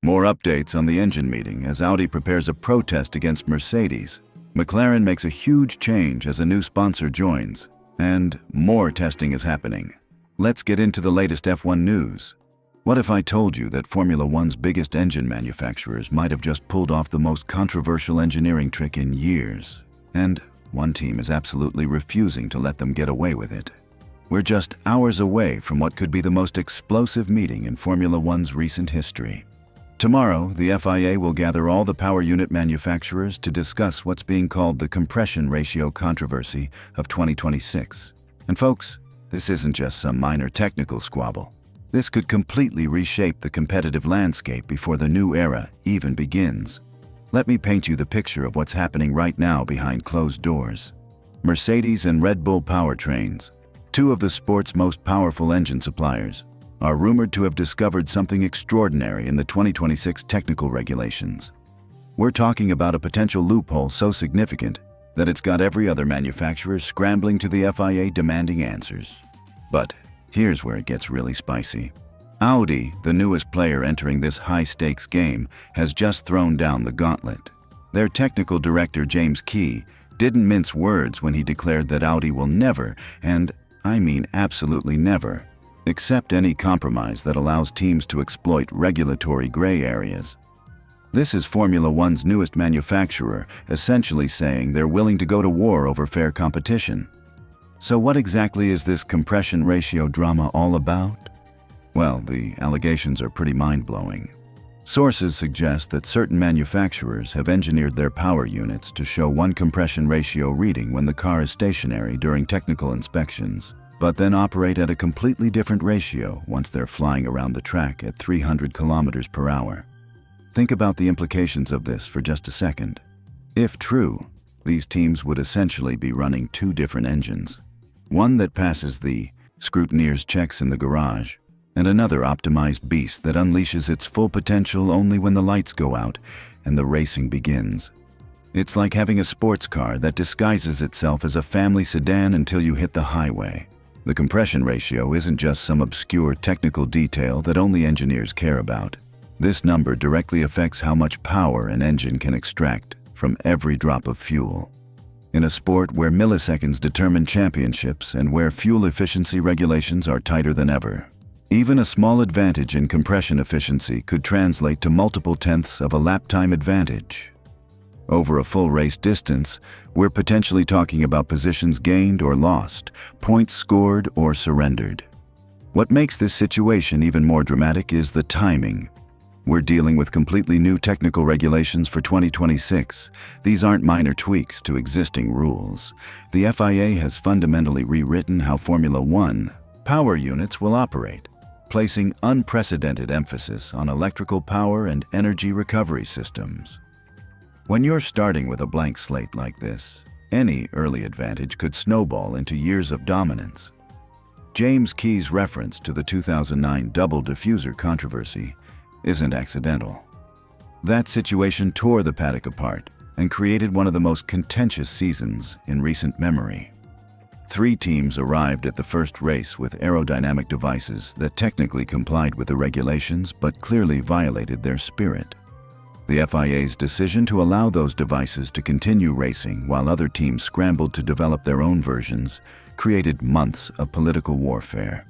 More updates on the engine meeting as Audi prepares a protest against Mercedes. McLaren makes a huge change as a new sponsor joins. And more testing is happening. Let's get into the latest F1 news. What if I told you that Formula One's biggest engine manufacturers might have just pulled off the most controversial engineering trick in years? And one team is absolutely refusing to let them get away with it. We're just hours away from what could be the most explosive meeting in Formula One's recent history. Tomorrow, the FIA will gather all the power unit manufacturers to discuss what's being called the compression ratio controversy of 2026. And folks, this isn't just some minor technical squabble. This could completely reshape the competitive landscape before the new era even begins. Let me paint you the picture of what's happening right now behind closed doors. Mercedes and Red Bull powertrains, two of the sport's most powerful engine suppliers, are rumored to have discovered something extraordinary in the 2026 technical regulations. We're talking about a potential loophole so significant that it's got every other manufacturer scrambling to the FIA demanding answers. But here's where it gets really spicy. Audi, the newest player entering this high-stakes game, has just thrown down the gauntlet. Their technical director, James Key, didn't mince words when he declared that Audi will never, and I mean absolutely never, accept any compromise that allows teams to exploit regulatory gray areas. This is Formula One's newest manufacturer, essentially saying they're willing to go to war over fair competition. So what exactly is this compression ratio drama all about? Well, the allegations are pretty mind-blowing. Sources suggest that certain manufacturers have engineered their power units to show one compression ratio reading when the car is stationary during technical inspections, but then operate at a completely different ratio once they're flying around the track at 300 kilometers per hour. Think about the implications of this for just a second. If true, these teams would essentially be running two different engines. One that passes the scrutineer's checks in the garage, and another optimized beast that unleashes its full potential only when the lights go out and the racing begins. It's like having a sports car that disguises itself as a family sedan until you hit the highway. The compression ratio isn't just some obscure technical detail that only engineers care about. This number directly affects how much power an engine can extract from every drop of fuel. In a sport where milliseconds determine championships and where fuel efficiency regulations are tighter than ever, even a small advantage in compression efficiency could translate to multiple tenths of a lap time advantage. Over a full race distance, we're potentially talking about positions gained or lost, points scored or surrendered. What makes this situation even more dramatic is the timing. We're dealing with completely new technical regulations for 2026. These aren't minor tweaks to existing rules. The FIA has fundamentally rewritten how Formula One power units will operate, placing unprecedented emphasis on electrical power and energy recovery systems. When you're starting with a blank slate like this, any early advantage could snowball into years of dominance. James Key's reference to the 2009 double diffuser controversy isn't accidental. That situation tore the paddock apart and created one of the most contentious seasons in recent memory. Three teams arrived at the first race with aerodynamic devices that technically complied with the regulations but clearly violated their spirit. The FIA's decision to allow those devices to continue racing while other teams scrambled to develop their own versions created months of political warfare.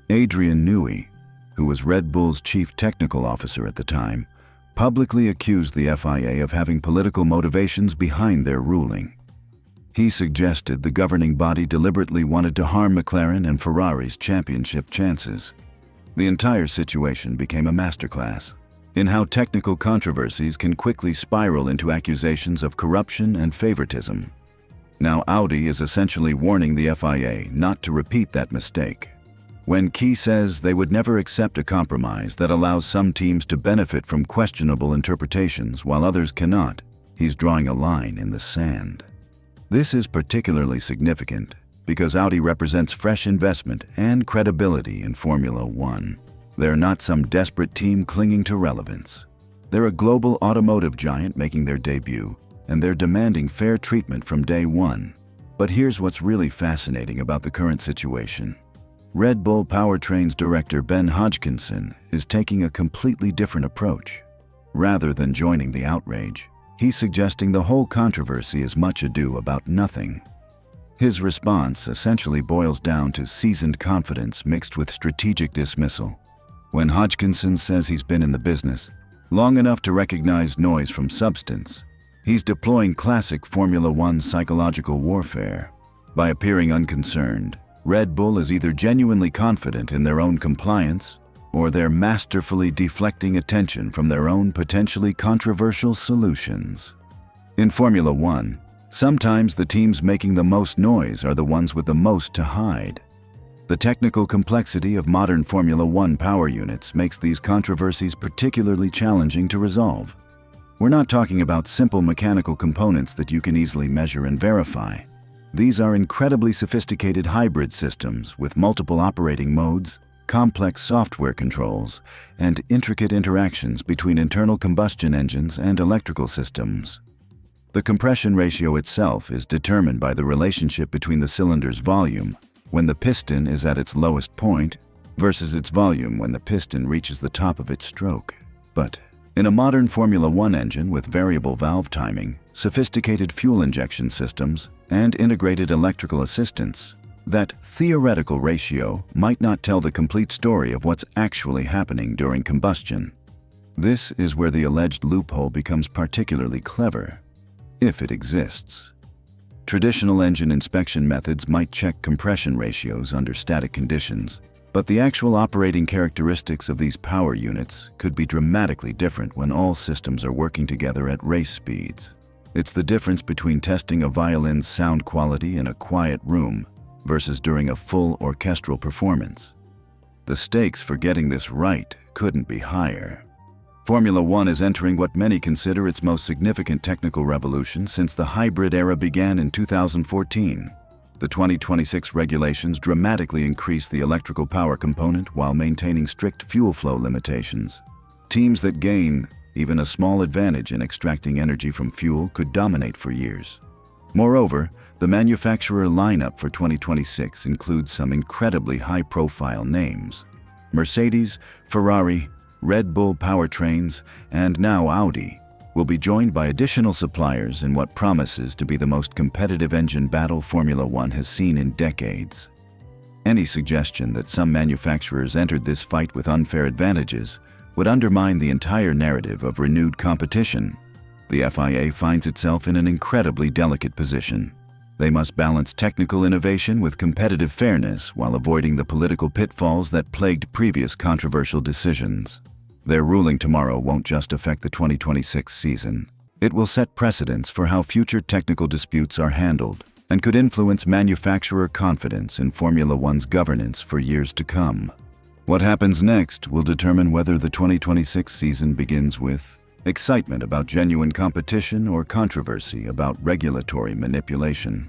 Adrian Newey, who was Red Bull's chief technical officer at the time, publicly accused the FIA of having political motivations behind their ruling. He suggested the governing body deliberately wanted to harm McLaren and Ferrari's championship chances. The entire situation became a masterclass in how technical controversies can quickly spiral into accusations of corruption and favoritism. Now Audi is essentially warning the FIA not to repeat that mistake. When Key says they would never accept a compromise that allows some teams to benefit from questionable interpretations while others cannot, he's drawing a line in the sand. This is particularly significant because Audi represents fresh investment and credibility in Formula One. They're not some desperate team clinging to relevance. They're a global automotive giant making their debut, and they're demanding fair treatment from day one. But here's what's really fascinating about the current situation. Red Bull Powertrains director Ben Hodgkinson is taking a completely different approach. Rather than joining the outrage, he's suggesting the whole controversy is much ado about nothing. His response essentially boils down to seasoned confidence mixed with strategic dismissal. When Hodgkinson says he's been in the business long enough to recognize noise from substance, he's deploying classic Formula One psychological warfare. By appearing unconcerned, Red Bull is either genuinely confident in their own compliance, or they're masterfully deflecting attention from their own potentially controversial solutions. In Formula One, sometimes the teams making the most noise are the ones with the most to hide. The technical complexity of modern Formula One power units makes these controversies particularly challenging to resolve. We're not talking about simple mechanical components that you can easily measure and verify. These are incredibly sophisticated hybrid systems with multiple operating modes, complex software controls, and intricate interactions between internal combustion engines and electrical systems. The compression ratio itself is determined by the relationship between the cylinder's volume when the piston is at its lowest point versus its volume when the piston reaches the top of its stroke. But in a modern Formula One engine with variable valve timing, sophisticated fuel injection systems, and integrated electrical assistance, that theoretical ratio might not tell the complete story of what's actually happening during combustion. This is where the alleged loophole becomes particularly clever, if it exists. Traditional engine inspection methods might check compression ratios under static conditions, but the actual operating characteristics of these power units could be dramatically different when all systems are working together at race speeds. It's the difference between testing a violin's sound quality in a quiet room versus during a full orchestral performance. The stakes for getting this right couldn't be higher. Formula One is entering what many consider its most significant technical revolution since the hybrid era began in 2014. The 2026 regulations dramatically increase the electrical power component while maintaining strict fuel flow limitations. Teams that gain even a small advantage in extracting energy from fuel could dominate for years. Moreover, the manufacturer lineup for 2026 includes some incredibly high-profile names: Mercedes, Ferrari, Red Bull Powertrains, and now Audi will be joined by additional suppliers in what promises to be the most competitive engine battle Formula One has seen in decades. Any suggestion that some manufacturers entered this fight with unfair advantages would undermine the entire narrative of renewed competition. The FIA finds itself in an incredibly delicate position. They must balance technical innovation with competitive fairness while avoiding the political pitfalls that plagued previous controversial decisions. Their ruling tomorrow won't just affect the 2026 season. It will set precedents for how future technical disputes are handled and could influence manufacturer confidence in Formula One's governance for years to come. What happens next will determine whether the 2026 season begins with excitement about genuine competition or controversy about regulatory manipulation.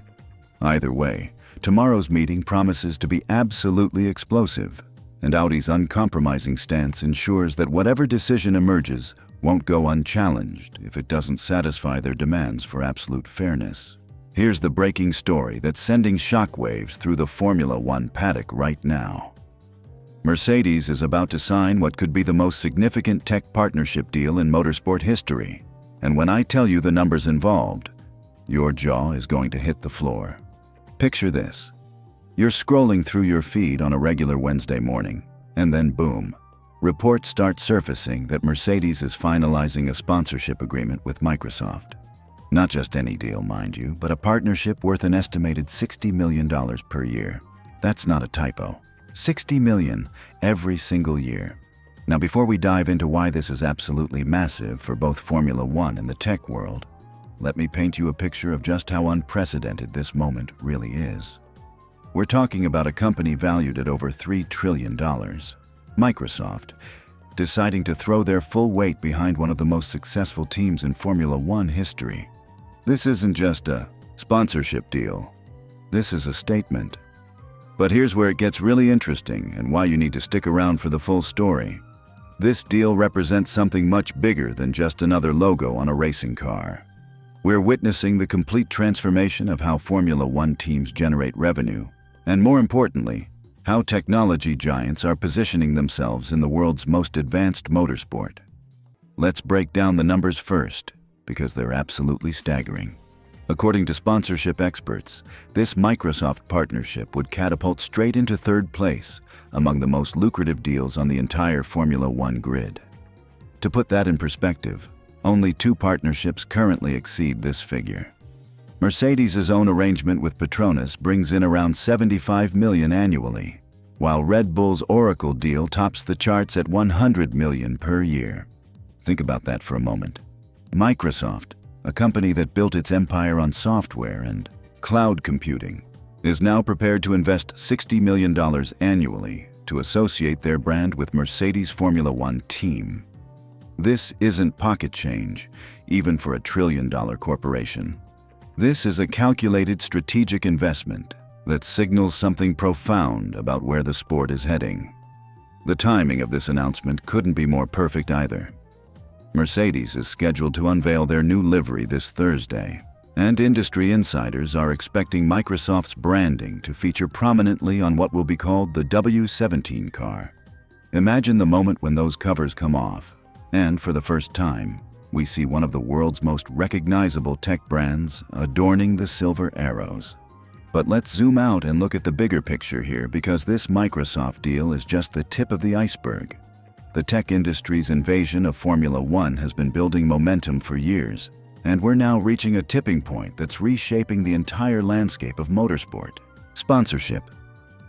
Either way, tomorrow's meeting promises to be absolutely explosive, and Audi's uncompromising stance ensures that whatever decision emerges won't go unchallenged if it doesn't satisfy their demands for absolute fairness. Here's the breaking story that's sending shockwaves through the Formula One paddock right now. Mercedes is about to sign what could be the most significant tech partnership deal in motorsport history. And when I tell you the numbers involved, your jaw is going to hit the floor. Picture this. You're scrolling through your feed on a regular Wednesday morning, and then boom, reports start surfacing that Mercedes is finalizing a sponsorship agreement with Microsoft. Not just any deal, mind you, but a partnership worth an estimated $60 million per year. That's not a typo. $60 million every single year. Now, before we dive into why this is absolutely massive for both Formula One and the tech world, let me paint you a picture of just how unprecedented this moment really is. We're talking about a company valued at over $3 trillion, Microsoft, deciding to throw their full weight behind one of the most successful teams in Formula One history. This isn't just a sponsorship deal. This is a statement. But here's where it gets really interesting and why you need to stick around for the full story. This deal represents something much bigger than just another logo on a racing car. We're witnessing the complete transformation of how Formula One teams generate revenue, and more importantly, How technology giants are positioning themselves in the world's most advanced motorsport. Let's break down the numbers first, because they're absolutely staggering. According to sponsorship experts, this Microsoft partnership would catapult straight into third place among the most lucrative deals on the entire Formula One grid. To put that in perspective, only 2 partnerships currently exceed this figure. Mercedes' own arrangement with Petronas brings in around $75 million annually, while Red Bull's Oracle deal tops the charts at $100 million per year. Think about that for a moment. Microsoft, a company that built its empire on software and cloud computing, is now prepared to invest $60 million annually to associate their brand with Mercedes' Formula One team. This isn't pocket change, even for a trillion-dollar corporation. This is a calculated strategic investment that signals something profound about where the sport is heading. The timing of this announcement couldn't be more perfect either. Mercedes is scheduled to unveil their new livery this Thursday, and industry insiders are expecting Microsoft's branding to feature prominently on what will be called the W17 car. Imagine the moment when those covers come off, and for the first time, we see one of the world's most recognizable tech brands adorning the silver arrows. But let's zoom out and look at the bigger picture here, because this Microsoft deal is just the tip of the iceberg. The tech industry's invasion of Formula One has been building momentum for years, and we're now reaching a tipping point that's reshaping the entire landscape of motorsport. Sponsorship.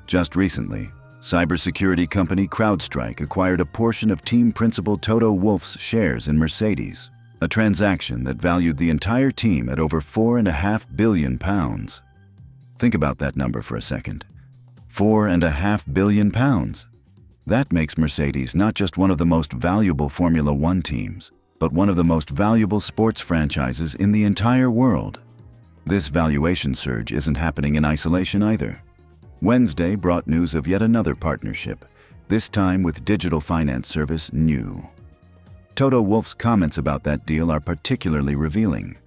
Just recently, cybersecurity company CrowdStrike acquired a portion of team principal Toto Wolff's shares in Mercedes, a transaction that valued the entire team at over £4.5 billion. Think about that number for a second. £4.5 billion. That makes Mercedes not just one of the most valuable Formula One teams, but one of the most valuable sports franchises in the entire world. This valuation surge isn't happening in isolation either. Wednesday brought news of yet another partnership, this time with digital finance service New. Toto Wolff's comments about that deal are particularly revealing.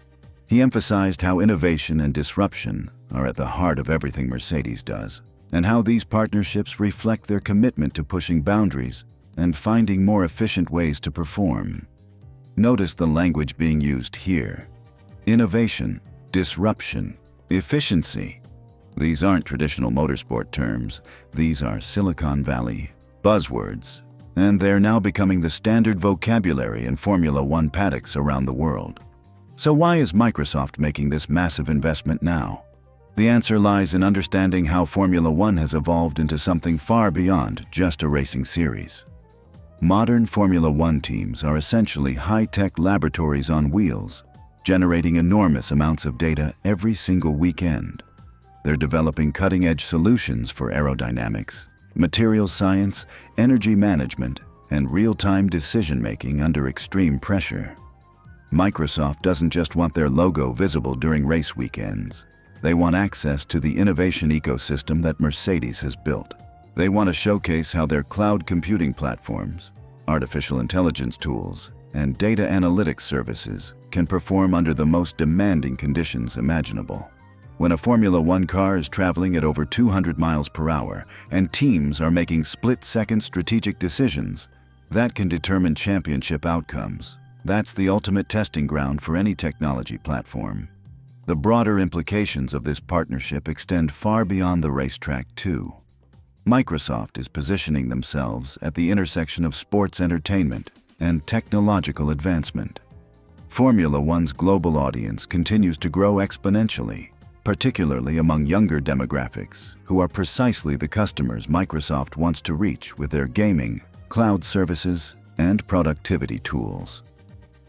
He emphasized how innovation and disruption are at the heart of everything Mercedes does, and how these partnerships reflect their commitment to pushing boundaries and finding more efficient ways to perform. Notice the language being used here. Innovation, disruption, efficiency. These aren't traditional motorsport terms, these are Silicon Valley buzzwords, and they're now becoming the standard vocabulary in Formula One paddocks around the world. So why is Microsoft making this massive investment now? The answer lies in understanding how Formula One has evolved into something far beyond just a racing series. Modern Formula One teams are essentially high-tech laboratories on wheels, generating enormous amounts of data every single weekend. They're developing cutting-edge solutions for aerodynamics, materials science, energy management, and real-time decision-making under extreme pressure. Microsoft doesn't just want their logo visible during race weekends. They want access to the innovation ecosystem that Mercedes has built. They want to showcase how their cloud computing platforms, artificial intelligence tools, and data analytics services can perform under the most demanding conditions imaginable. When a Formula One car is traveling at over 200 miles per hour and teams are making split-second strategic decisions, that can determine championship outcomes. That's the ultimate testing ground for any technology platform. The broader implications of this partnership extend far beyond the racetrack too. Microsoft is positioning themselves at the intersection of sports entertainment and technological advancement. Formula One's global audience continues to grow exponentially, particularly among younger demographics, who are precisely the customers Microsoft wants to reach with their gaming, cloud services, and productivity tools.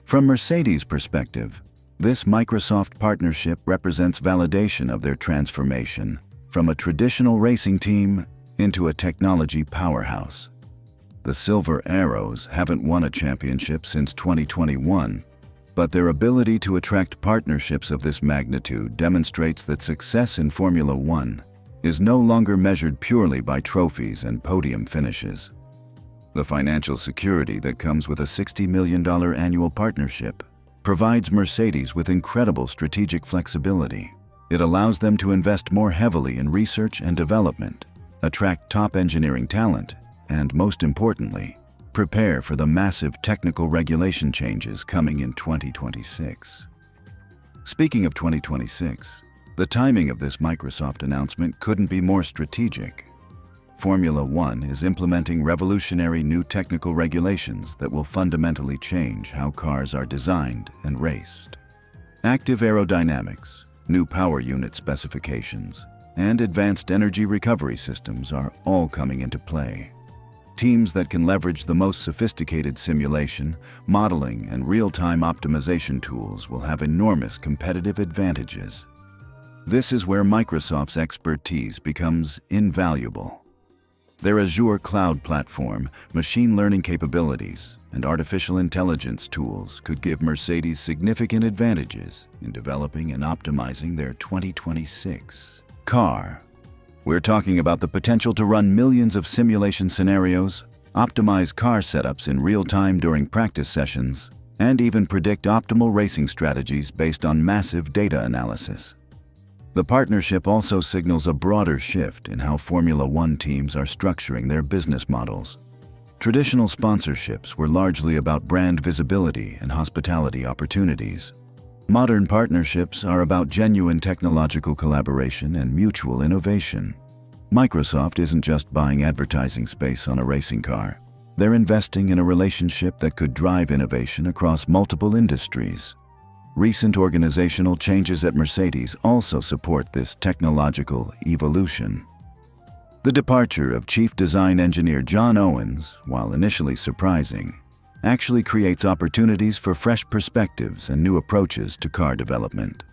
From Mercedes' perspective, this Microsoft partnership represents validation of their transformation from a traditional racing team into a technology powerhouse. The Silver Arrows haven't won a championship since 2021, but their ability to attract partnerships of this magnitude demonstrates that success in Formula One is no longer measured purely by trophies and podium finishes. The financial security that comes with a $60 million annual partnership provides Mercedes with incredible strategic flexibility. It allows them to invest more heavily in research and development, attract top engineering talent, and most importantly, prepare for the massive technical regulation changes coming in 2026. Speaking of 2026, the timing of this Microsoft announcement couldn't be more strategic. Formula One is implementing revolutionary new technical regulations that will fundamentally change how cars are designed and raced. Active aerodynamics, new power unit specifications, and advanced energy recovery systems are all coming into play. Teams that can leverage the most sophisticated simulation, modeling, and real-time optimization tools will have enormous competitive advantages. This is where Microsoft's expertise becomes invaluable. Their Azure cloud platform, machine learning capabilities, and artificial intelligence tools could give Mercedes significant advantages in developing and optimizing their 2026 car. We're talking about the potential to run millions of simulation scenarios, optimize car setups in real time during practice sessions, and even predict optimal racing strategies based on massive data analysis. The partnership also signals a broader shift in how Formula One teams are structuring their business models. Traditional sponsorships were largely about brand visibility and hospitality opportunities. Modern partnerships are about genuine technological collaboration and mutual innovation. Microsoft isn't just buying advertising space on a racing car. They're investing in a relationship that could drive innovation across multiple industries. Recent organizational changes at Mercedes also support this technological evolution. The departure of Chief Design Engineer John Owens, while initially surprising, actually creates opportunities for fresh perspectives and new approaches to car development.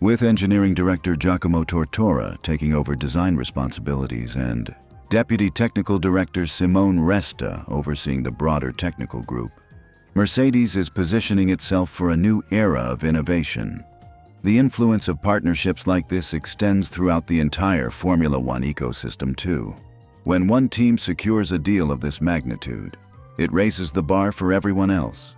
With Engineering Director Giacomo Tortora taking over design responsibilities and Deputy Technical Director Simone Resta overseeing the broader technical group, Mercedes is positioning itself for a new era of innovation. The influence of partnerships like this extends throughout the entire Formula One ecosystem too. When one team secures a deal of this magnitude, it raises the bar for everyone else.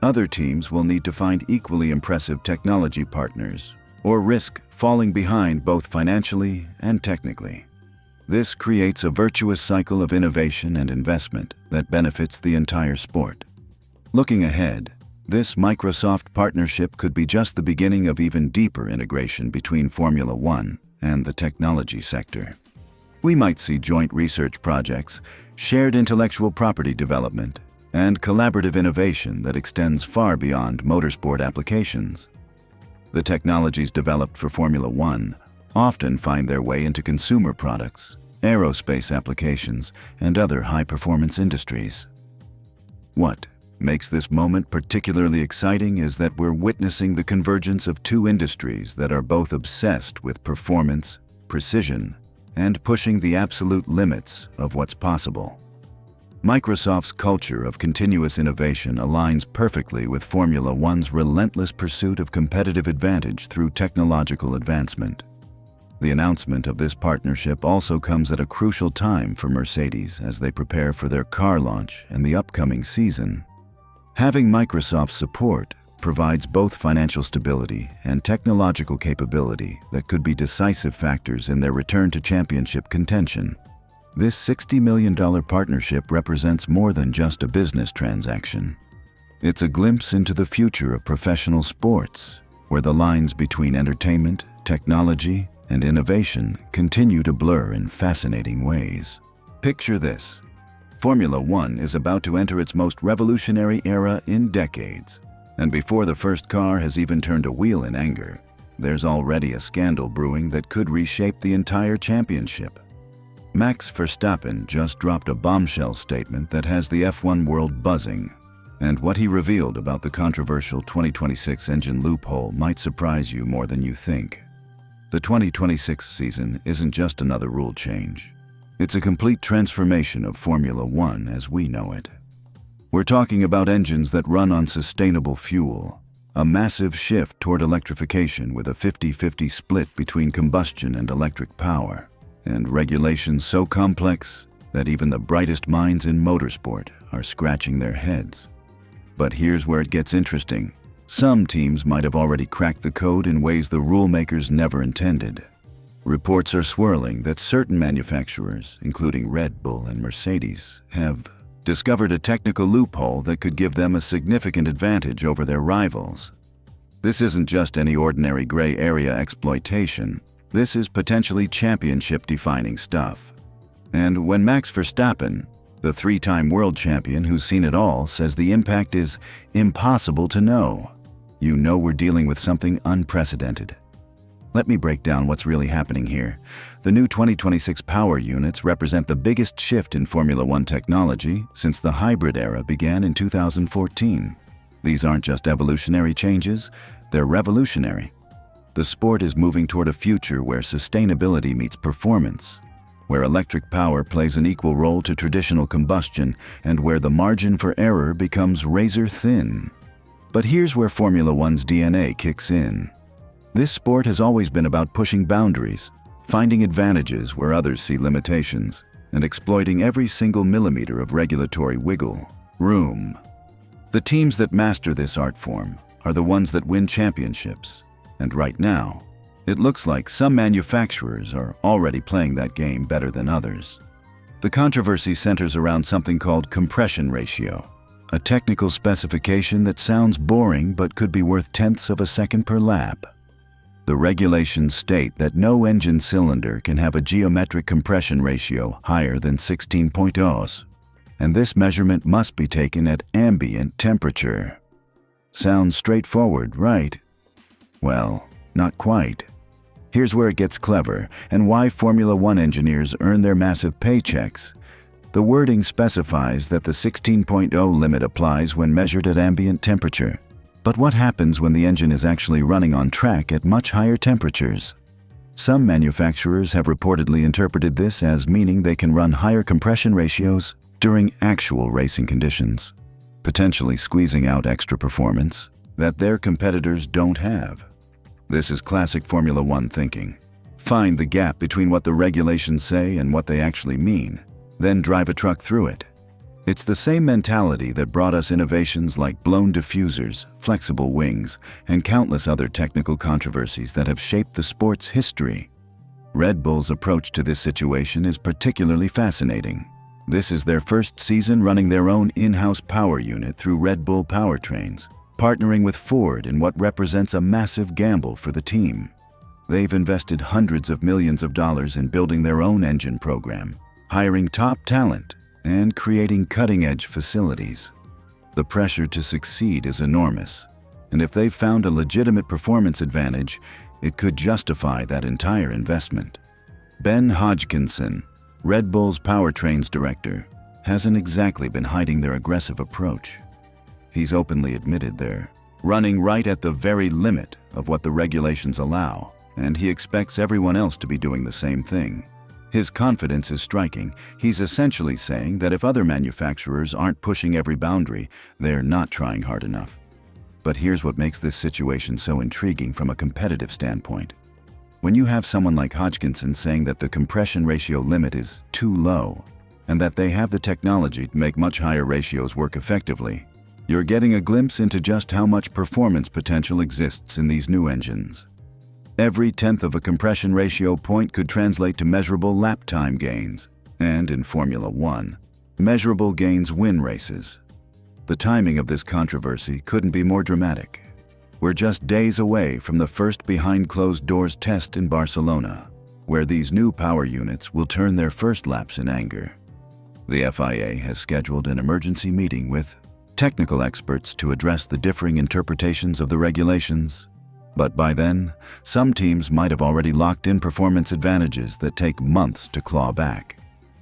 Other teams will need to find equally impressive technology partners, or risk falling behind both financially and technically. This creates a virtuous cycle of innovation and investment that benefits the entire sport. Looking ahead, this Microsoft partnership could be just the beginning of even deeper integration between Formula One and the technology sector. We might see joint research projects, shared intellectual property development, and collaborative innovation that extends far beyond motorsport applications. The technologies developed for Formula One often find their way into consumer products, aerospace applications, and other high-performance industries. What makes this moment particularly exciting is that we're witnessing the convergence of two industries that are both obsessed with performance, precision, and pushing the absolute limits of what's possible. Microsoft's culture of continuous innovation aligns perfectly with Formula One's relentless pursuit of competitive advantage through technological advancement. The announcement of this partnership also comes at a crucial time for Mercedes as they prepare for their car launch and the upcoming season. Having Microsoft's support provides both financial stability and technological capability that could be decisive factors in their return to championship contention. This $60 million partnership represents more than just a business transaction. It's a glimpse into the future of professional sports, where the lines between entertainment, technology, and innovation continue to blur in fascinating ways. Picture this. Formula One is about to enter its most revolutionary era in decades. And before the first car has even turned a wheel in anger, there's already a scandal brewing that could reshape the entire championship. Max Verstappen just dropped a bombshell statement that has the F1 world buzzing. And what he revealed about the controversial 2026 engine loophole might surprise you more than you think. The 2026 season isn't just another rule change. It's a complete transformation of Formula One as we know it. We're talking about engines that run on sustainable fuel, a massive shift toward electrification with a 50-50 split between combustion and electric power, and regulations so complex that even the brightest minds in motorsport are scratching their heads. But here's where it gets interesting. Some teams might have already cracked the code in ways the rule makers never intended. Reports are swirling that certain manufacturers, including Red Bull and Mercedes, have discovered a technical loophole that could give them a significant advantage over their rivals. This isn't just any ordinary gray area exploitation. This is potentially championship-defining stuff. And when Max Verstappen, the three-time world champion who's seen it all, says the impact is impossible to know, you know we're dealing with something unprecedented. Let me break down what's really happening here. The new 2026 power units represent the biggest shift in Formula One technology since the hybrid era began in 2014. These aren't just evolutionary changes, they're revolutionary. The sport is moving toward a future where sustainability meets performance, where electric power plays an equal role to traditional combustion, and where the margin for error becomes razor thin. But here's where Formula One's DNA kicks in. This sport has always been about pushing boundaries, finding advantages where others see limitations, and exploiting every single millimeter of regulatory wiggle room. The teams that master this art form are the ones that win championships, and right now, it looks like some manufacturers are already playing that game better than others. The controversy centers around something called compression ratio, a technical specification that sounds boring but could be worth tenths of a second per lap. The regulations state that no engine cylinder can have a geometric compression ratio higher than 16.0, and this measurement must be taken at ambient temperature. Sounds straightforward, right? Well, not quite. Here's where it gets clever and why Formula One engineers earn their massive paychecks. The wording specifies that the 16.0 limit applies when measured at ambient temperature. But what happens when the engine is actually running on track at much higher temperatures? Some manufacturers have reportedly interpreted this as meaning they can run higher compression ratios during actual racing conditions, potentially squeezing out extra performance that their competitors don't have. This is classic Formula One thinking. Find the gap between what the regulations say and what they actually mean, then drive a truck through it. It's the same mentality that brought us innovations like blown diffusers, flexible wings, and countless other technical controversies that have shaped the sport's history. Red Bull's approach to this situation is particularly fascinating. This is their first season running their own in-house power unit through Red Bull powertrains, partnering with Ford in what represents a massive gamble for the team. They've invested hundreds of millions of dollars in building their own engine program, hiring top talent, and creating cutting-edge facilities. The pressure to succeed is enormous, and if they've found a legitimate performance advantage, it could justify that entire investment. Ben Hodgkinson, Red Bull's powertrains director, hasn't exactly been hiding their aggressive approach. He's openly admitted they're running right at the very limit of what the regulations allow, and he expects everyone else to be doing the same thing. His confidence is striking. He's essentially saying that if other manufacturers aren't pushing every boundary, they're not trying hard enough. But here's what makes this situation so intriguing from a competitive standpoint. When you have someone like Hodgkinson saying that the compression ratio limit is too low, and that they have the technology to make much higher ratios work effectively, you're getting a glimpse into just how much performance potential exists in these new engines. Every tenth of a compression ratio point could translate to measurable lap time gains, and in Formula One, measurable gains win races. The timing of this controversy couldn't be more dramatic. We're just days away from the first behind-closed-doors test in Barcelona, where these new power units will turn their first laps in anger. The FIA has scheduled an emergency meeting with technical experts to address the differing interpretations of the regulations. But by then, some teams might have already locked in performance advantages that take months to claw back.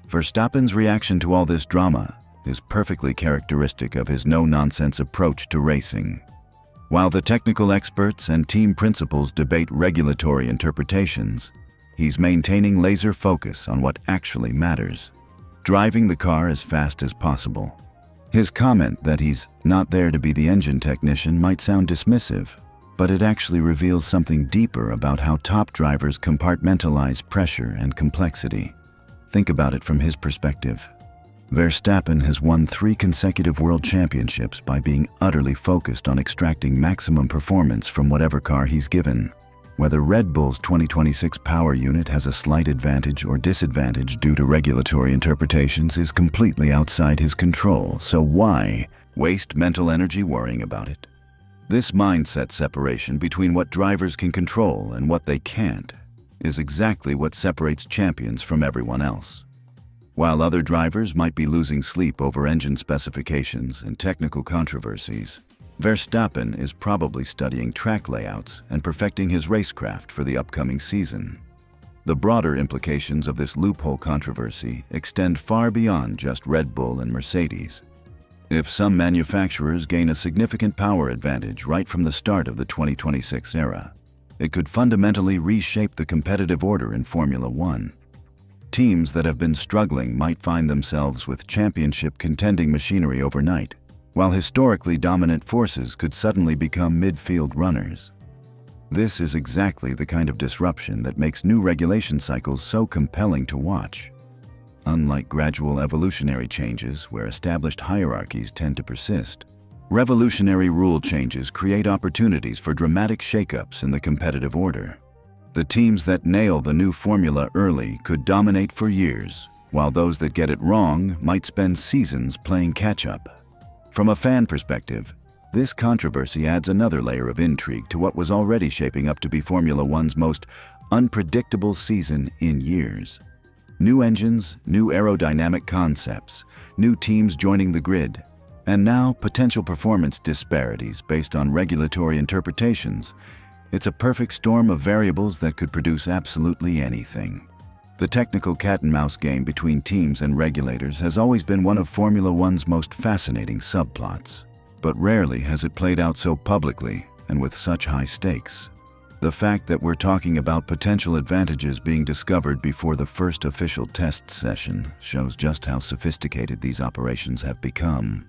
Verstappen's reaction to all this drama is perfectly characteristic of his no-nonsense approach to racing. While the technical experts and team principals debate regulatory interpretations, he's maintaining laser focus on what actually matters, driving the car as fast as possible. His comment that he's not there to be the engine technician might sound dismissive, but it actually reveals something deeper about how top drivers compartmentalize pressure and complexity. Think about it from his perspective. Verstappen has won 3 consecutive world championships by being utterly focused on extracting maximum performance from whatever car he's given. Whether Red Bull's 2026 power unit has a slight advantage or disadvantage due to regulatory interpretations is completely outside his control, so why waste mental energy worrying about it? This mindset separation between what drivers can control and what they can't is exactly what separates champions from everyone else. While other drivers might be losing sleep over engine specifications and technical controversies, Verstappen is probably studying track layouts and perfecting his racecraft for the upcoming season. The broader implications of this loophole controversy extend far beyond just Red Bull and Mercedes. If some manufacturers gain a significant power advantage right from the start of the 2026 era, it could fundamentally reshape the competitive order in Formula One. Teams that have been struggling might find themselves with championship contending machinery overnight, while historically dominant forces could suddenly become midfield runners. This is exactly the kind of disruption that makes new regulation cycles so compelling to watch. Unlike gradual evolutionary changes where established hierarchies tend to persist, revolutionary rule changes create opportunities for dramatic shakeups in the competitive order. The teams that nail the new formula early could dominate for years, while those that get it wrong might spend seasons playing catch-up. From a fan perspective, this controversy adds another layer of intrigue to what was already shaping up to be Formula One's most unpredictable season in years. New engines, new aerodynamic concepts, new teams joining the grid, and now potential performance disparities based on regulatory interpretations. It's a perfect storm of variables that could produce absolutely anything. The technical cat-and-mouse game between teams and regulators has always been one of Formula One's most fascinating subplots, but rarely has it played out so publicly and with such high stakes. The fact that we're talking about potential advantages being discovered before the first official test session shows just how sophisticated these operations have become.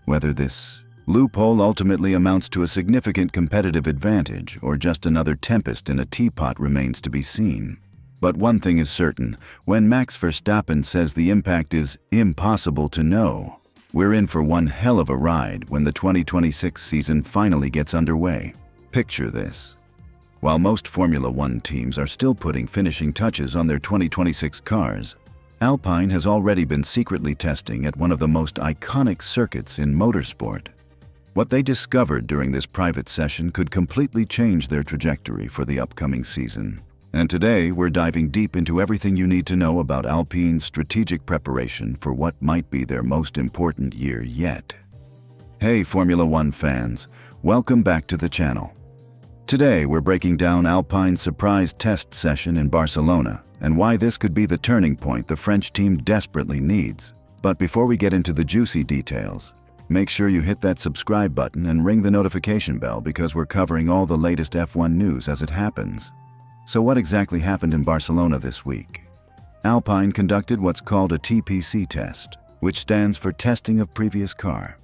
Whether this loophole ultimately amounts to a significant competitive advantage or just another tempest in a teapot remains to be seen. But one thing is certain, when Max Verstappen says the impact is impossible to know, we're in for one hell of a ride when the 2026 season finally gets underway. Picture this. While most Formula One teams are still putting finishing touches on their 2026 cars, Alpine has already been secretly testing at one of the most iconic circuits in motorsport. What they discovered during this private session could completely change their trajectory for the upcoming season. And today, we're diving deep into everything you need to know about Alpine's strategic preparation for what might be their most important year yet. Hey Formula One fans, welcome back to the channel. Today, we're breaking down Alpine's surprise test session in Barcelona and why this could be the turning point the French team desperately needs. But before we get into the juicy details, make sure you hit that subscribe button and ring the notification bell because we're covering all the latest F1 news as it happens. So what exactly happened in Barcelona this week? Alpine conducted what's called a TPC test, which stands for Testing of Previous Car.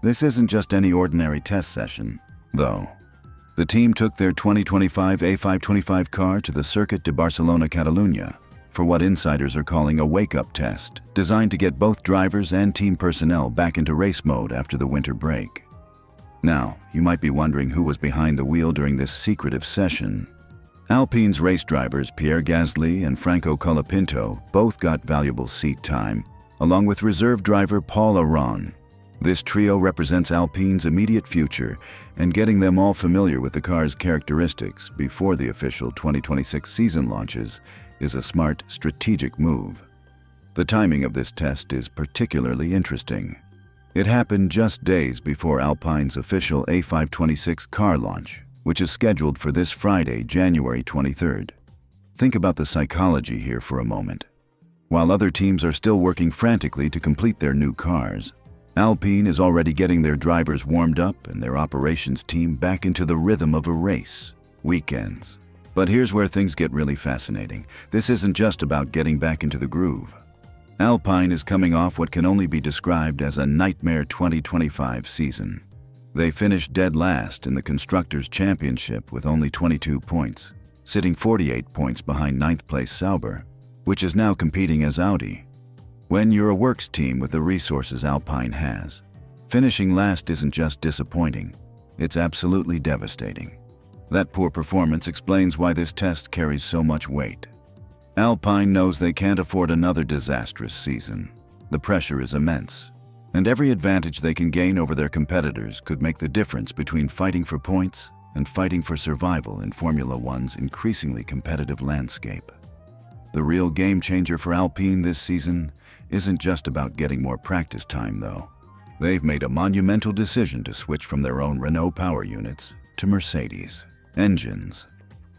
This isn't just any ordinary test session, though. The team took their 2025 A525 car to the Circuit de Barcelona Catalunya for what insiders are calling a wake-up test, designed to get both drivers and team personnel back into race mode after the winter break. Now, you might be wondering who was behind the wheel during this secretive session. Alpine's race drivers Pierre Gasly and Franco Colapinto both got valuable seat time, along with reserve driver Paul Aron. This trio represents Alpine's immediate future, and getting them all familiar with the car's characteristics before the official 2026 season launches is a smart, strategic move. The timing of this test is particularly interesting. It happened just days before Alpine's official A526 car launch, which is scheduled for this Friday, January 23rd. Think about the psychology here for a moment. While other teams are still working frantically to complete their new cars, Alpine is already getting their drivers warmed up and their operations team back into the rhythm of a race, weekends. But here's where things get really fascinating. This isn't just about getting back into the groove. Alpine is coming off what can only be described as a nightmare 2025 season. They finished dead last in the Constructors' Championship with only 22 points, sitting 48 points behind 9th place Sauber, which is now competing as Audi. When you're a works team with the resources Alpine has, finishing last isn't just disappointing, it's absolutely devastating. That poor performance explains why this test carries so much weight. Alpine knows they can't afford another disastrous season. The pressure is immense, and every advantage they can gain over their competitors could make the difference between fighting for points and fighting for survival in Formula One's increasingly competitive landscape. The real game changer for Alpine this season isn't just about getting more practice time, though. They've made a monumental decision to switch from their own Renault power units to Mercedes engines.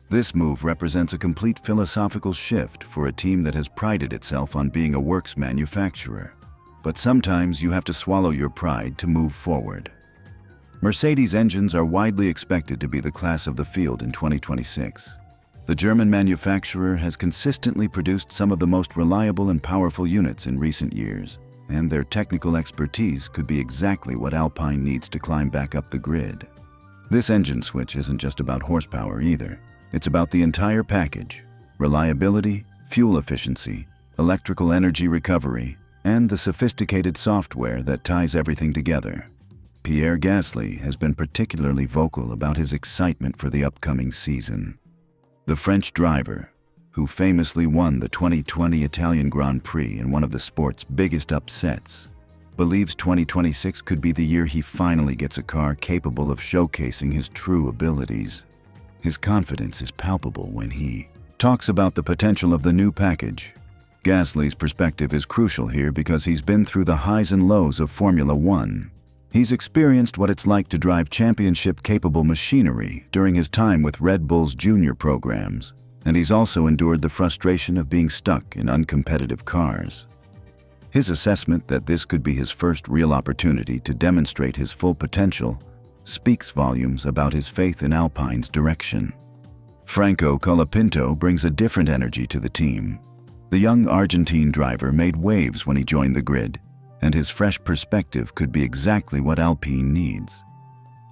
This move represents a complete philosophical shift for a team that has prided itself on being a works manufacturer. But sometimes you have to swallow your pride to move forward. Mercedes engines are widely expected to be the class of the field in 2026. The German manufacturer has consistently produced some of the most reliable and powerful units in recent years, and their technical expertise could be exactly what Alpine needs to climb back up the grid. This engine switch isn't just about horsepower either. It's about the entire package: reliability, fuel efficiency, electrical energy recovery, and the sophisticated software that ties everything together. Pierre Gasly has been particularly vocal about his excitement for the upcoming season. The French driver, who famously won the 2020 Italian Grand Prix in one of the sport's biggest upsets, believes 2026 could be the year he finally gets a car capable of showcasing his true abilities. His confidence is palpable when he talks about the potential of the new package. Gasly's perspective is crucial here because he's been through the highs and lows of Formula One. He's experienced what it's like to drive championship-capable machinery during his time with Red Bull's junior programs, and he's also endured the frustration of being stuck in uncompetitive cars. His assessment that this could be his first real opportunity to demonstrate his full potential speaks volumes about his faith in Alpine's direction. Franco Colapinto brings a different energy to the team. The young Argentine driver made waves when he joined the grid, and his fresh perspective could be exactly what Alpine needs.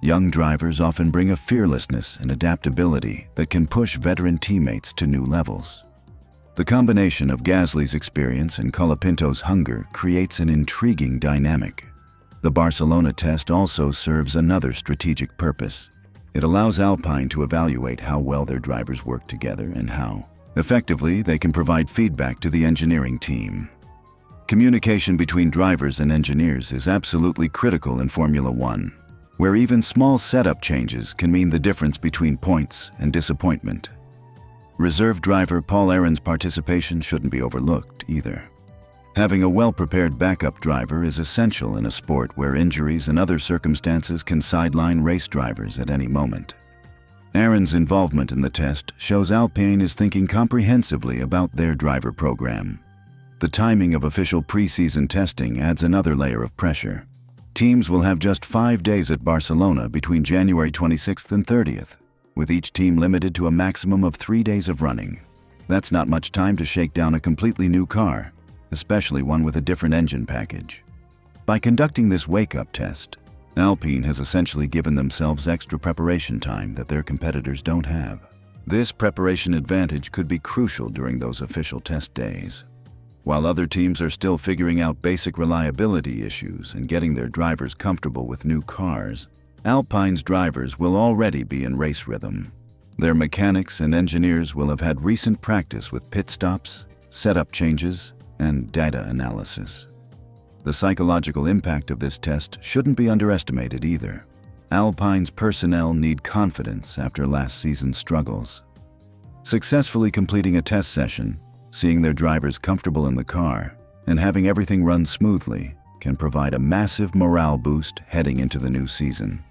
Young drivers often bring a fearlessness and adaptability that can push veteran teammates to new levels. The combination of Gasly's experience and Colapinto's hunger creates an intriguing dynamic. The Barcelona test also serves another strategic purpose. It allows Alpine to evaluate how well their drivers work together and how effectively they can provide feedback to the engineering team. Communication between drivers and engineers is absolutely critical in Formula One, where even small setup changes can mean the difference between points and disappointment. Reserve driver Paul Aron's participation shouldn't be overlooked either. Having a well-prepared backup driver is essential in a sport where injuries and other circumstances can sideline race drivers at any moment. Aron's involvement in the test shows Alpine is thinking comprehensively about their driver program. The timing of official preseason testing adds another layer of pressure. Teams will have just 5 days at Barcelona between January 26th and 30th, with each team limited to a maximum of 3 days of running. That's not much time to shake down a completely new car, especially one with a different engine package. By conducting this wake-up test, Alpine has essentially given themselves extra preparation time that their competitors don't have. This preparation advantage could be crucial during those official test days. While other teams are still figuring out basic reliability issues and getting their drivers comfortable with new cars, Alpine's drivers will already be in race rhythm. Their mechanics and engineers will have had recent practice with pit stops, setup changes, and data analysis. The psychological impact of this test shouldn't be underestimated either. Alpine's personnel need confidence after last season's struggles. Successfully completing a test session, seeing their drivers comfortable in the car, and having everything run smoothly can provide a massive morale boost heading into the new season.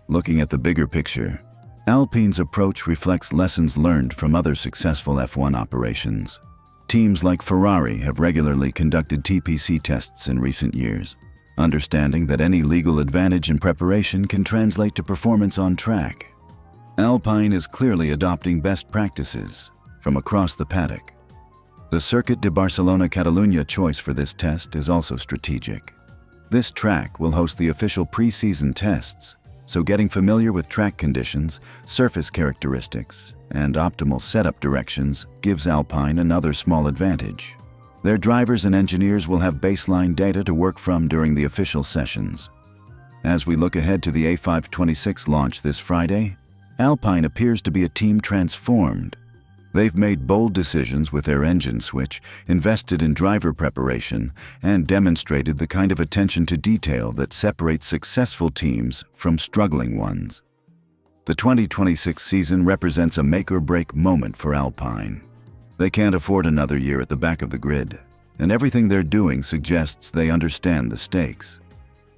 Looking at the bigger picture, Alpine's approach reflects lessons learned from other successful F1 operations. Teams like Ferrari have regularly conducted TPC tests in recent years, understanding that any legal advantage in preparation can translate to performance on track. Alpine is clearly adopting best practices from across the paddock. The Circuit de Barcelona-Catalunya choice for this test is also strategic. This track will host the official pre-season tests, so getting familiar with track conditions, surface characteristics, and optimal setup directions gives Alpine another small advantage. Their drivers and engineers will have baseline data to work from during the official sessions. As we look ahead to the A526 launch this Friday, Alpine appears to be a team transformed. They've made bold decisions with their engine switch, invested in driver preparation, and demonstrated the kind of attention to detail that separates successful teams from struggling ones. The 2026 season represents a make-or-break moment for Alpine. They can't afford another year at the back of the grid, and everything they're doing suggests they understand the stakes.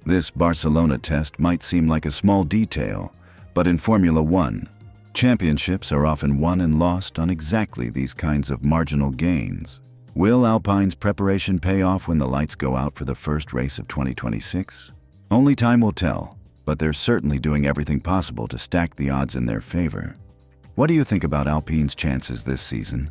This Barcelona test might seem like a small detail, but in Formula One, championships are often won and lost on exactly these kinds of marginal gains. Will Alpine's preparation pay off when the lights go out for the first race of 2026? Only time will tell, but they're certainly doing everything possible to stack the odds in their favor. What do you think about Alpine's chances this season?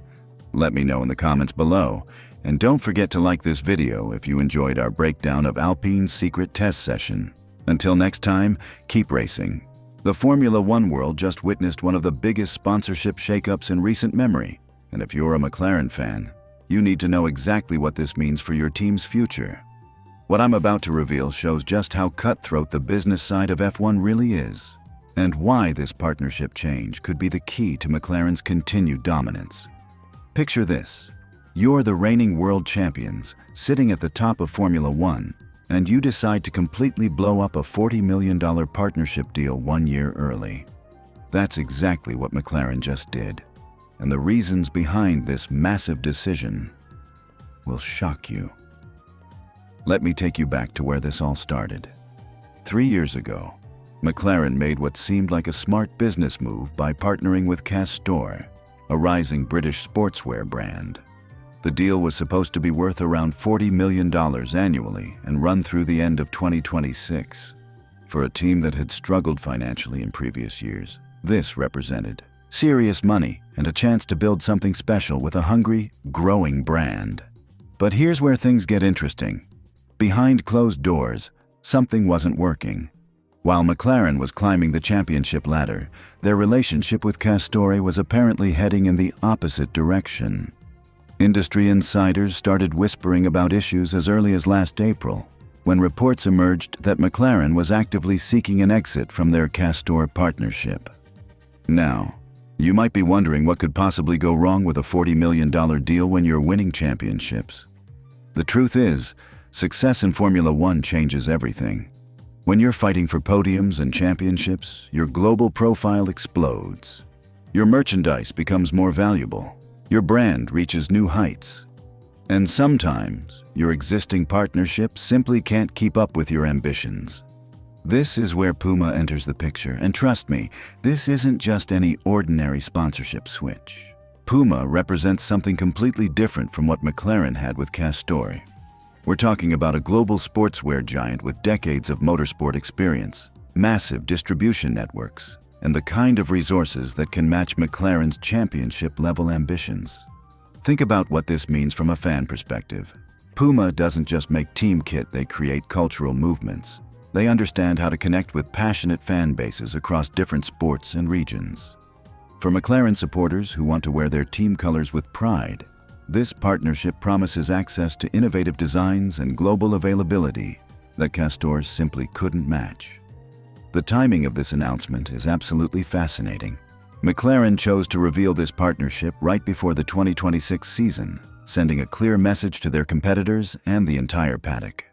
Let me know in the comments below, and don't forget to like this video if you enjoyed our breakdown of Alpine's secret test session. Until next time, keep racing. The Formula One world just witnessed one of the biggest sponsorship shakeups in recent memory, and if you're a McLaren fan, you need to know exactly what this means for your team's future. What I'm about to reveal shows just how cutthroat the business side of F1 really is, and why this partnership change could be the key to McLaren's continued dominance. Picture this. You're the reigning world champions, sitting at the top of Formula One, and you decide to completely blow up a $40 million partnership deal 1 year early. That's exactly what McLaren just did, and the reasons behind this massive decision will shock you. Let me take you back to where this all started. 3 years ago, McLaren made what seemed like a smart business move by partnering with Castore, a rising British sportswear brand. The deal was supposed to be worth around $40 million annually and run through the end of 2026. For a team that had struggled financially in previous years, this represented serious money and a chance to build something special with a hungry, growing brand. But here's where things get interesting. Behind closed doors, something wasn't working. While McLaren was climbing the championship ladder, their relationship with Castore was apparently heading in the opposite direction. Industry insiders started whispering about issues as early as last April, when reports emerged that McLaren was actively seeking an exit from their Castore partnership. Now, you might be wondering what could possibly go wrong with a $40 million deal when you're winning championships. The truth is, success in Formula One changes everything. When you're fighting for podiums and championships, your global profile explodes. Your merchandise becomes more valuable. Your brand reaches new heights. And sometimes, your existing partnership simply can't keep up with your ambitions. This is where Puma enters the picture, and trust me, this isn't just any ordinary sponsorship switch. Puma represents something completely different from what McLaren had with Castore. We're talking about a global sportswear giant with decades of motorsport experience, massive distribution networks, and the kind of resources that can match McLaren's championship-level ambitions. Think about what this means from a fan perspective. Puma doesn't just make team kit, they create cultural movements. They understand how to connect with passionate fan bases across different sports and regions. For McLaren supporters who want to wear their team colors with pride, this partnership promises access to innovative designs and global availability that Castore simply couldn't match. The timing of this announcement is absolutely fascinating. McLaren chose to reveal this partnership right before the 2026 season, sending a clear message to their competitors and the entire paddock.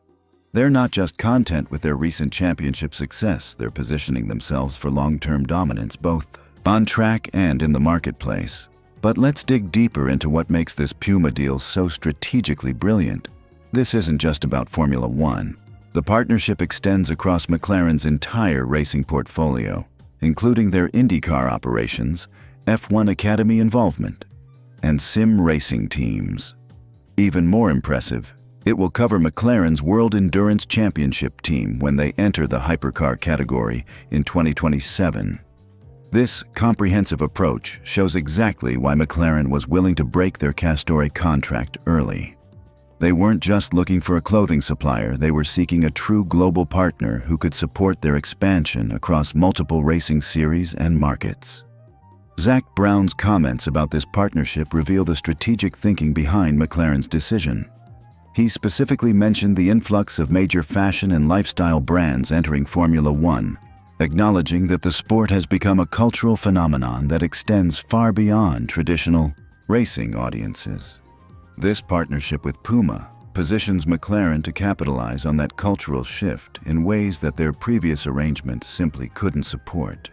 They're not just content with their recent championship success, they're positioning themselves for long-term dominance both on track and in the marketplace. But let's dig deeper into what makes this Puma deal so strategically brilliant. This isn't just about Formula One. The partnership extends across McLaren's entire racing portfolio, including their IndyCar operations, F1 Academy involvement, and sim racing teams. Even more impressive, it will cover McLaren's World Endurance Championship team when they enter the hypercar category in 2027. This comprehensive approach shows exactly why McLaren was willing to break their Castore contract early. They weren't just looking for a clothing supplier, they were seeking a true global partner who could support their expansion across multiple racing series and markets. Zak Brown's comments about this partnership reveal the strategic thinking behind McLaren's decision. He specifically mentioned the influx of major fashion and lifestyle brands entering Formula One, acknowledging that the sport has become a cultural phenomenon that extends far beyond traditional racing audiences. This partnership with Puma positions McLaren to capitalize on that cultural shift in ways that their previous arrangement simply couldn't support.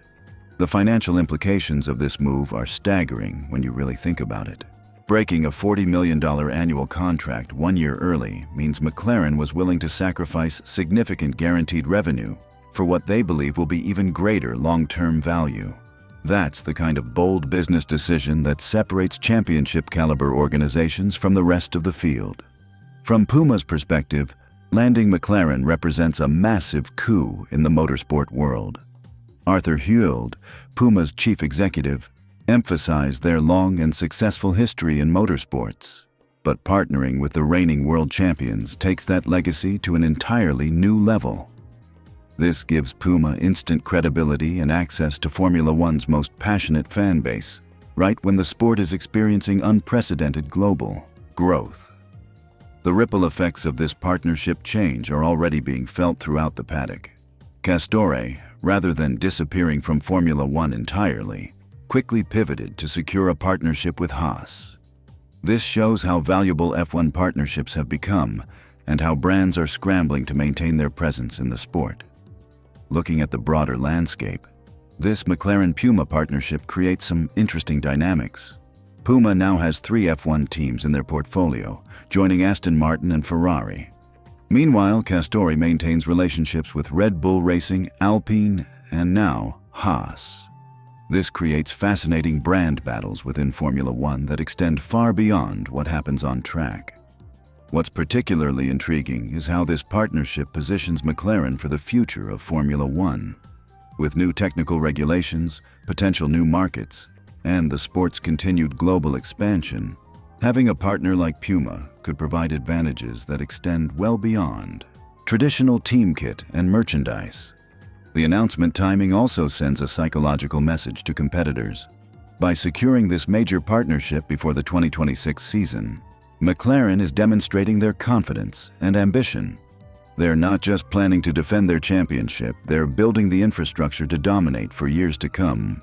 The financial implications of this move are staggering when you really think about it. Breaking a $40 million annual contract 1 year early means McLaren was willing to sacrifice significant guaranteed revenue for what they believe will be even greater long-term value. That's the kind of bold business decision that separates championship-caliber organizations from the rest of the field. From Puma's perspective, landing McLaren represents a massive coup in the motorsport world. Arthur Hueld, Puma's chief executive, emphasized their long and successful history in motorsports. But partnering with the reigning world champions takes that legacy to an entirely new level. This gives Puma instant credibility and access to Formula One's most passionate fan base, right when the sport is experiencing unprecedented global growth. The ripple effects of this partnership change are already being felt throughout the paddock. Castore, rather than disappearing from Formula One entirely, quickly pivoted to secure a partnership with Haas. This shows how valuable F1 partnerships have become and how brands are scrambling to maintain their presence in the sport. Looking at the broader landscape, this McLaren-Puma partnership creates some interesting dynamics. Puma now has 3 F1 teams in their portfolio, joining Aston Martin and Ferrari. Meanwhile, Castore maintains relationships with Red Bull Racing, Alpine, and now Haas. This creates fascinating brand battles within Formula One that extend far beyond what happens on track. What's particularly intriguing is how this partnership positions McLaren for the future of Formula One. With new technical regulations, potential new markets, and the sport's continued global expansion, having a partner like Puma could provide advantages that extend well beyond traditional team kit and merchandise. The announcement timing also sends a psychological message to competitors. By securing this major partnership before the 2026 season, McLaren is demonstrating their confidence and ambition. They're not just planning to defend their championship, they're building the infrastructure to dominate for years to come.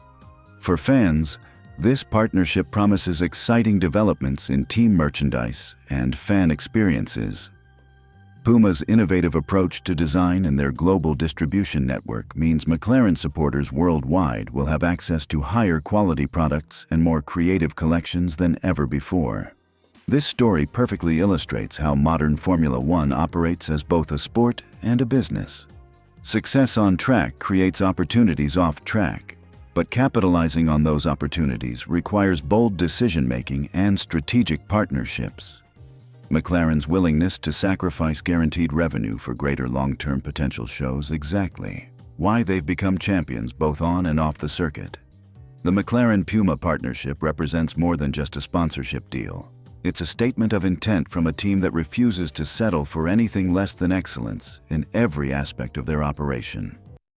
For fans, this partnership promises exciting developments in team merchandise and fan experiences. Puma's innovative approach to design and their global distribution network means McLaren supporters worldwide will have access to higher quality products and more creative collections than ever before. This story perfectly illustrates how modern Formula One operates as both a sport and a business. Success on track creates opportunities off track, but capitalizing on those opportunities requires bold decision-making and strategic partnerships. McLaren's willingness to sacrifice guaranteed revenue for greater long-term potential shows exactly why they've become champions both on and off the circuit. The McLaren-Puma partnership represents more than just a sponsorship deal. It's a statement of intent from a team that refuses to settle for anything less than excellence in every aspect of their operation.